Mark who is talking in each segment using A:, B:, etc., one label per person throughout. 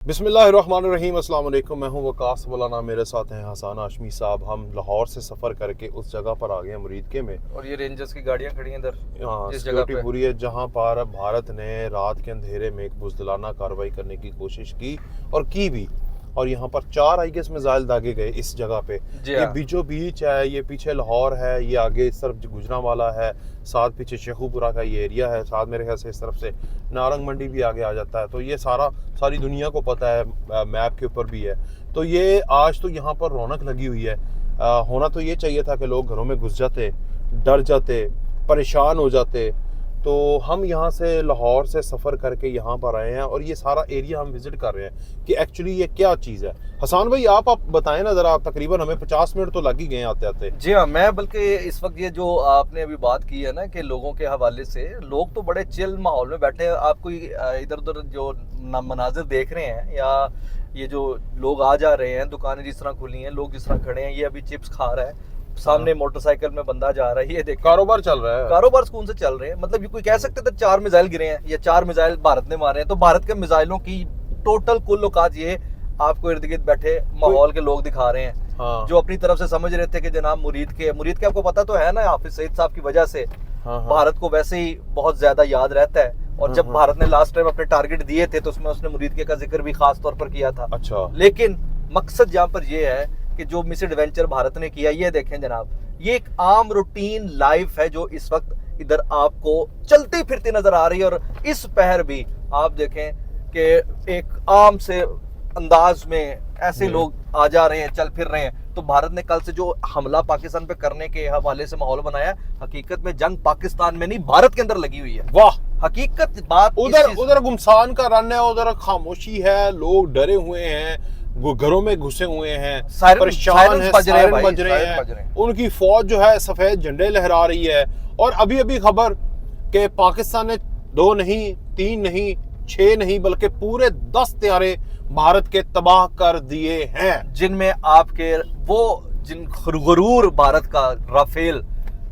A: बिस्मिल्लाहिर्रहमानिर्रहीम, अस्सलाम वालेकुम। मैं हूं वकास मौलाना, मेरे साथ हैं हसन हाशमी साहब। हम लाहौर से सफ़र करके उस जगह पर आ गए हैं मुरीदके में,
B: और ये रेंजर्स की गाड़ियां खड़ी हैं इधर इस जगह
A: सिक्योरिटी
B: पे।
A: पूरी है, जहां पर भारत ने रात के अंधेरे में एक बुज़दिलाना कार्रवाई करने की कोशिश की और की भी। और यहाँ पर 4 IS मिसाइल दागे गए इस जगह पे।
B: जी
A: ये
B: हाँ।
A: बीचों बीच है, ये पीछे लाहौर है, ये आगे इस तरफ गुजरांवाला है, साथ पीछे शेखुपुरा का ये एरिया है, साथ मेरे ख्याल से इस तरफ से नारंग मंडी भी आगे आ जाता है। तो ये सारी दुनिया को पता है, मैप के ऊपर भी है। तो ये आज तो यहाँ पर रौनक लगी हुई है। होना तो ये चाहिए था कि लोग घरों में घुस जाते, डर जाते, परेशान हो जाते। तो हम यहाँ से लाहौर से सफ़र करके यहाँ पर आए हैं और ये सारा एरिया हम विज़िट कर रहे हैं कि एक्चुअली ये क्या चीज़ है। हसन भाई, आप बताएं ना ज़रा। तकरीबन हमें 50 मिनट तो लग ही गए आते आते।
B: जी हाँ, मैं बल्कि इस वक्त ये जो आपने अभी बात की है ना कि लोगों के हवाले से, लोग तो बड़े चिल माहौल में बैठे हैं। आप कोई इधर उधर जो मनाजिर देख रहे हैं, या ये जो लोग आ जा रहे हैं, दुकानें जिस तरह खुली हैं, लोग जिस तरह खड़े हैं, ये अभी चिप्स खा रहा है, सामने मोटरसाइकिल में बंदा जा रहा है, ये देखिए
A: कारोबार चल रहा है।
B: कारोबार सुकून से चल रहे हैं। मतलब ये कोई कह सकते थे 4 मिसाइल गिरे हैं या 4 मिसाइल भारत ने मारे हैं, तो भारत के मिसाइलों की टोटल कुल औकात ये आपको इर्द गिर्द बैठे माहौल के लोग दिखा रहे हैं।
A: हाँ।
B: जो अपनी तरफ से समझ रहे थे कि जनाब मुरीद के आपको पता तो है ना, हाफिज सईद साहब की वजह से
A: हाँ।
B: भारत को वैसे ही बहुत ज्यादा याद रहता है। और जब भारत ने लास्ट टाइम अपने टारगेट दिए थे तो उसमें उसने मुरीद का जिक्र भी खास तौर पर किया था।
A: अच्छा।
B: लेकिन मकसद यहाँ पर ये है कि जो मिस एडवेंचर भारत ने किया, ये देखें जनाब, ये एक आम रूटीन लाइफ है जो इस वक्त इधर आपको चलती फिरती नजर आ रही है। और इस पहर भी आप देखें कि एक आम से अंदाज में ऐसे लोग आ जा रहे हैं, चल फिर रहे हैं। तो भारत ने कल से जो हमला पाकिस्तान पे करने के हवाले से माहौल बनाया, हकीकत में जंग पाकिस्तान में नहीं भारत के अंदर लगी हुई है।
A: वाह।
B: हकीकत बात
A: उधर गुमसान का रन है, उधर खामोशी है, लोग डरे हुए हैं, घरों में घुसे हुए हैं, परेशान हैं, सायरन बज रहे हैं। उनकी फौज जो है सफेद झंडे लहरा रही है। और अभी अभी खबर कि पाकिस्तान ने 2 नहीं, 3 नहीं, 6 नहीं, बल्कि पूरे 10 तैयारे भारत के तबाह कर दिए हैं,
B: जिनमें आपके वो जिन गुरूर भारत का राफेल,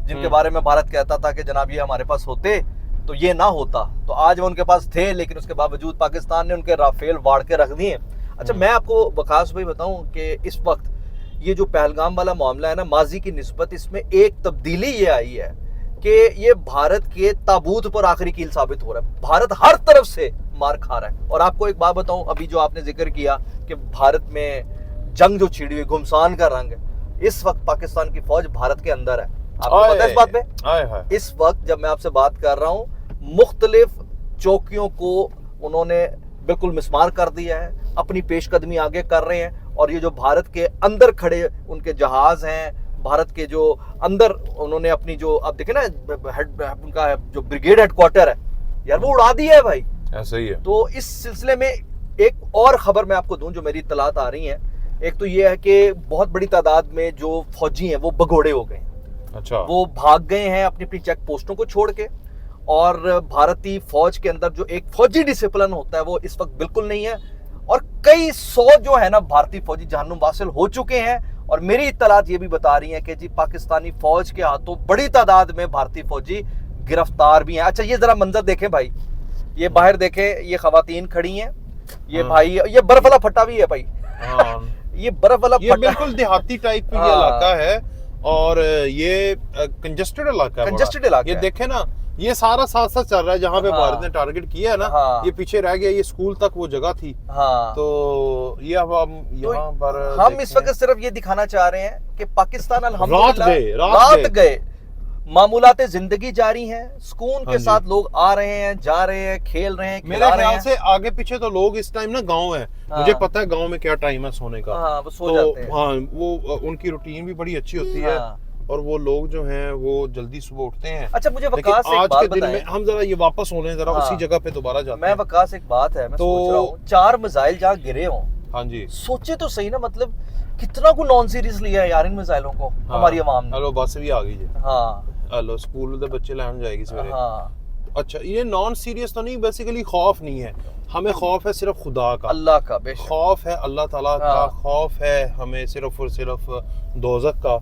B: जिनके बारे में भारत कहता था कि जनाब ये हमारे पास होते तो ये ना होता, तो आज वो उनके पास थे, लेकिन उसके बावजूद पाकिस्तान ने उनके राफेल वाड़ के रख दिए। अच्छा, मैं आपको वकास भाई बताऊं कि इस वक्त ये जो पहलगाम वाला मामला है ना, माजी की निस्बत इसमें एक तब्दीली ये आई है कि ये भारत के ताबूत पर आखिरी कील साबित हो रहा है। भारत हर तरफ से मार खा रहा है। और आपको एक बात बताऊं, अभी जो आपने जिक्र किया कि भारत में जंग जो छिड़ी हुई, घुमसान का रंग है, इस वक्त पाकिस्तान की फौज भारत के अंदर है। आपको पता है इस बात पे? इस वक्त जब मैं आपसे बात कर रहा हूं, मुख्तलिफ चौकियों को उन्होंने बिल्कुल मिसमार कर दिया है, अपनी पेशकदमी आगे कर रहे हैं। और ये जो भारत के अंदर खड़े उनके जहाज हैं, भारत के जो अंदर उन्होंने अपनी जो, आप देखें ना, उनका जो ब्रिगेड हेडक्वार्टर है यार, वो उड़ा दिया है भाई।
A: ऐसा ही है।
B: तो इस सिलसिले में एक और खबर मैं आपको दूं जो मेरी इत्तलात आ रही है। एक तो ये है कि बहुत बड़ी तादाद में जो फौजी हैं वो भगोड़े हो गए।
A: अच्छा।
B: वो भाग गए हैं अपनी अपनी चेक पोस्टों को छोड़ के। और भारतीय फौज के अंदर जो एक फौजी डिसिप्लिन होता है वो इस वक्त बिल्कुल नहीं है। और कई 100 जो है ना भारतीय फौजी जहन्नुम वासिल हो चुके हैं। और मेरी इत्तलात ये भी बता रही है कि जी पाकिस्तानी फौज के हाथों बड़ी तादाद में भारतीय फौजी गिरफ्तार भी हैं। अच्छा, ये जरा मंजर देखें भाई, ये बाहर देखें, ये खवातीन खड़ी हैं, ये भाई, ये बर्फ वाला फट्टा भी है भाई। ये बर्फ वाला
A: फट्टा, बिल्कुल देहाती टाइप ये इलाका है और ये कंजेस्टेड इलाका है। ये देखें ना, ये सारा साथ साथ चल रहा है। जहाँ पे भारत ने टारगेट किया है ना, ये पीछे रह गया, ये स्कूल तक वो जगह थी। तो ये अब हम यहाँ पर
B: हम इस वक्त सिर्फ ये दिखाना चाह रहे हैं कि पाकिस्तान
A: अल्हम्दुलिल्लाह
B: रात गए, मामूलाते जिंदगी जारी हैं, सुकून के साथ लोग आ रहे हैं, जा रहे हैं, खेल रहे हैं,
A: मेरे ख्याल से आगे पीछे तो लोग इस टाइम ना गांव है। मुझे पता है गांव में क्या टाइम है सोने का।
B: वो सो जाते हैं।
A: हाँ, वो उनकी रूटीन भी बड़ी अच्छी होती है और वो लोग जो हैं वो जल्दी सुबह उठते हैं।
B: अच्छा, मुझे वकास से
A: आज के दिन में हम जरा ये वापस होने जरा उसी जगह पे दोबारा जाते हैं।
B: मैं वकास एक बात है, मैं सोच रहा हूँ 4 मिसाइल जहाँ गिरे हों,
A: हाँ जी,
B: सोचे तो सही ना, मतलब कितना को नॉन सीरियस लिया है यार इन मिसाइलों को हमारी आवाम ने।
A: हेलो, बस भी आ गई जी।
B: हाँ,
A: हेलो, स्कूल दे बच्चे लैंड जाएगी सवेरे।
B: हाँ।
A: अच्छा, ये नॉन सीरियस तो नहीं, बेसिकली खौफ नहीं है हमें, खौफ है सिर्फ खुदा का,
B: अल्लाह का,
A: खौफ है अल्लाह ताला का, खौफ है हमें सिर्फ और सिर्फ दोज़ख का,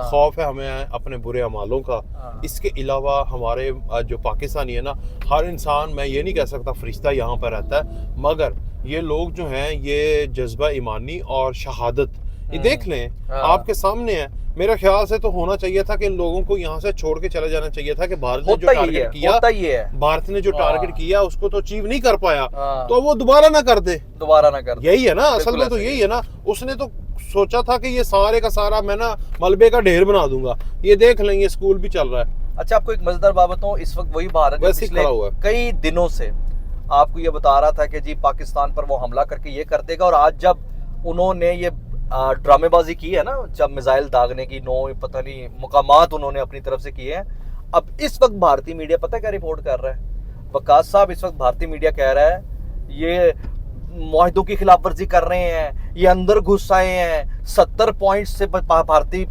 A: खौफ है हमें अपने बुरे अमालों का। इसके अलावा हमारे जो पाकिस्तानी है ना, हर इंसान, मैं ये नहीं कह सकता फरिश्ता यहाँ पर रहता है, मगर ये लोग जो हैं ये जज्बा ईमानी और शहादत ये देख लें,
B: हाँ।
A: आपके सामने है। मेरा ख्याल से तो होना चाहिए था कि इन लोगों को यहाँ से छोड़ के चले जाना चाहिए था कि भारत ने जो
B: होता ही है,
A: टारगेट किया,
B: होता ही है।
A: भारत ने जो टारगेट
B: हाँ।
A: किया उसको तो अचीव नहीं कर पाया,
B: हाँ।
A: तो वो दोबारा ना कर दे,
B: दोबारा ना कर दे।
A: यही है ना असल
B: बिल्कुल
A: में, तो
B: ऐसे ही
A: यही है ना। उसने तो सोचा था कि ये सारे का सारा मैं ना मलबे का ढेर बना दूंगा, ये देख लेंगे स्कूल भी चल रहा है।
B: अच्छा, आपको एक मजेदार बात बताऊं, इस वक्त वही भारत जो
A: वैसे ही
B: पिछले
A: खड़ा हुआ है।
B: कई दिनों से आपको ये बता रहा था कि जी पाकिस्तान पर वो हमला करके ये कर देगा, और आज जब उन्होंने ये ड्रामेबाजी की है ना, जब मिसाइल दागने की 9 पता नहीं मुकामात उन्होंने अपनी तरफ से किए हैं, अब इस वक्त भारतीय मीडिया पता है क्या रिपोर्ट कर रहा है? वकास साहब, इस वक्त भारतीय मीडिया कह रहा है ये मुआहिदों की खिलाफ वर्जी कर रहे हैं, ये अंदर घुस आए हैं, 70 पॉइंट से भारतीय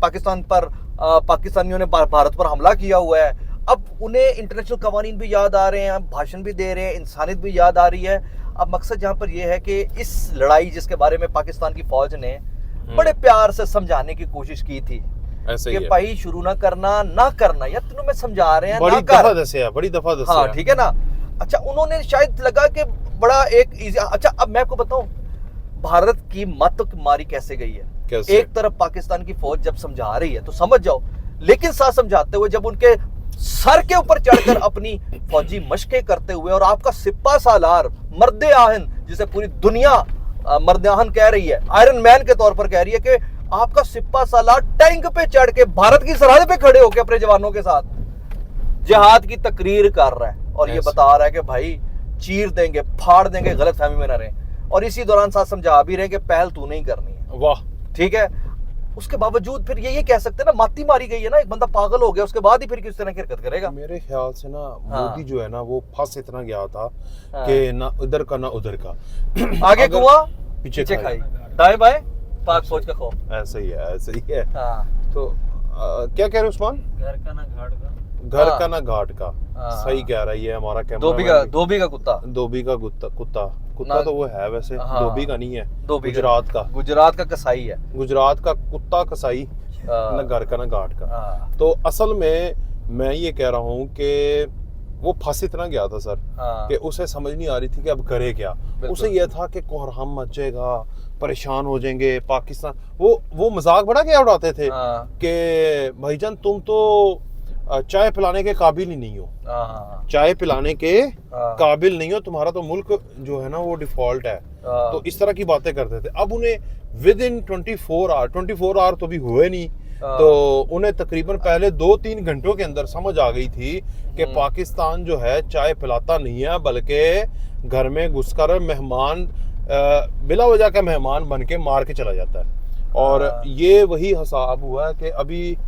B: पाकिस्तानियों ने भारत पर हमला किया हुआ है। अब उन्हें इंटरनेशनल कवानीन भी याद आ रहे हैं, भाषण भी दे रहे हैं, इंसानियत भी याद आ रही है। अब मकसद यहाँ पर यह है कि इस लड़ाई जिसके बारे में पाकिस्तान की फौज ने बड़े प्यार से समझाने की कोशिश की थी
A: ऐसे
B: कि
A: ही है।
B: भाई शुरू ना करना या तेनों में समझा रहे हैं
A: बड़ी
B: ना
A: दफा
B: कर।
A: दसे है, बड़ी दफा दसे
B: हाँ
A: है।
B: ठीक है ना। अच्छा, उन्होंने शायद लगा कि बड़ा एक अच्छा, अब मैं आपको बताऊं भारत की मत मारी कैसे गई है।
A: कैसे?
B: एक तरफ पाकिस्तान की फौज जब समझा रही है तो समझ जाओ, लेकिन साथ समझाते हुए जब उनके सर के ऊपर चढ़कर अपनी फौजी मशकें करते हुए, और आपका सिप्पा सालार मर्दे आहन, जिसे पूरी दुनिया मर्दे आहन कह रही है, आयरन मैन के तौर पर कह रही है कि आपका सिप्पा सालार टैंक पे चढ़ के भारत की सरहद पे खड़े होकर अपने जवानों के साथ जिहाद की तकरीर कर रहा है, और ये बता रहा है कि भाई चीर देंगे, फाड़ देंगे, गलत फहमी में ना रहे, और इसी दौरान साथ समझा भी रहे कि पहल तू नहीं करनी है।
A: वाह,
B: ठीक है। उसके बावजूद फिर ये कह सकते हैं ना, माती मारी गई है ना, एक बंदा पागल हो गया, उसके बाद ही फिर किस तरह की हरकत करेगा।
A: मेरे ख्याल से ना
B: हाँ।
A: मोदी जो है ना वो फंस इतना गया था
B: हाँ।
A: कि ना इधर का ना उधर का,
B: आगे
A: अगर
B: कुआं
A: पीछे
B: पीछे
A: खाई।
B: खाई, दाएं बाएं पाक फौज का खौफ।
A: ऐसे ही है, ऐसे ही है।
B: हाँ।
A: तो क्या कह रहे हो उस्मान?
C: घर का ना घाट का।
A: घर
B: हाँ।
A: का ना घाट का,
B: हाँ।
A: सही कह रहा है ये हमारा
B: धोबी का कुत्ता।
A: धोबी का कुत्ता
B: ना-
A: तो वो है वैसे,
B: हाँ।
A: धोबी का नहीं है,
B: धोबी
A: गुजरात का
B: गुजरात का कसाई है।
A: गुजरात का कुत्ता कसाई,
B: हाँ।
A: ना घर का ना घाट का।
B: हाँ।
A: तो असल में मैं ये कह रहा हूँ कि वो फंस इतना गया था सर
B: हाँ।
A: कि उसे समझ नहीं आ रही थी कि अब करे क्या।
B: बिल्कुल।
A: उसे यह था कि कोहराम मच जाएगा, परेशान हो जाएंगे पाकिस्तान। वो मजाक बड़ा क्या उड़ाते थे
B: हाँ।
A: कि भाईजान तुम तो चाय पिलाने के काबिल ही नहीं हो,
B: हाँ।
A: चाय पिलाने के
B: हाँ।
A: काबिल नहीं हो, तुम्हारा तो मुल्क जो है ना वो डिफॉल्ट है।
B: हाँ।
A: तो इस तरह की बातें करते थे। अब उन्हें विद इन 24 आवर तो भी हुए नहीं,
B: हाँ।
A: तो उन्हें तकरीबन पहले 2-3 घंटों के अंदर समझ आ गई थी कि पाकिस्तान जो है चाय पिलाता नहीं है, बल्कि घर में घुसकर मेहमान बिला वजह का मेहमान बन के मार के चला जाता है। और
B: हाँ।
A: ये वही हिसाब हुआ है कि अभी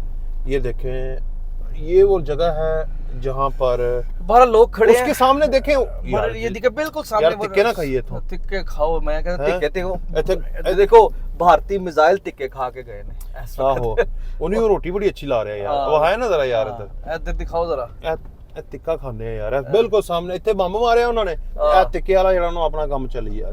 A: ये देखें, ये वो जगह है जहाँ पर
B: 12 लोग खड़े
A: उसके
B: हैं।
A: सामने देखें
B: मगर ये दिखे बिल्कुल सामने।
A: यार टिक्के ना खाइए तो।
B: टिक्के खाओ, मैं कहता
A: हैं?
B: टिक्के हो।
A: इत्थे-
B: देखो भारतीय मिसाइल टिक्के खा के गए ने इस वक्त।
A: आहो, उन्हीं वो रोटी बड़ी अच्छी ला रहे हैं यार,
B: हाँ।
A: वो है ना जरा यार
B: हाँ,
A: इधर
B: इधर दिखाओ जरा।
A: ਇਹ ਟਿੱਕਾ ਖਾਂਦੇ ਆ ਯਾਰ, ਬਿਲਕੁਲ ਸਾਹਮਣੇ ਇੱਥੇ ਬੰਬ ਮਾਰਿਆ ਉਹਨਾਂ ਨੇ, ਇਹ ਟਿੱਕੇ ਵਾਲਾ ਜਿਹੜਾ ਨੂੰ ਆਪਣਾ ਕੰਮ ਚੱਲੀ ਆ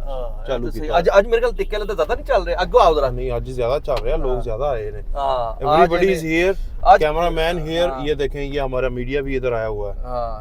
A: ਚਾਲੂ ਕੀਤਾ।
B: ਅੱਜ ਮੇਰੇ ਕੋਲ ਟਿੱਕੇ ਵਾਲੇ ਤਾਂ ਜ਼ਿਆਦਾ ਨਹੀਂ ਚੱਲ ਰਹੇ, ਅੱਗੋਂ ਆਓ ਜਰਾ।
A: नहीं आज ज्यादा चल रहा है, लोग ज्यादा आए ने।
B: हाँ,
A: एवरीबॉडी
B: आज
A: इज हियर,
B: आज-
A: कैमरामैन हियर।
B: हाँ।
A: ये देखें, ये हमारा मीडिया भी इधर आया हुआ है।
B: हाँ।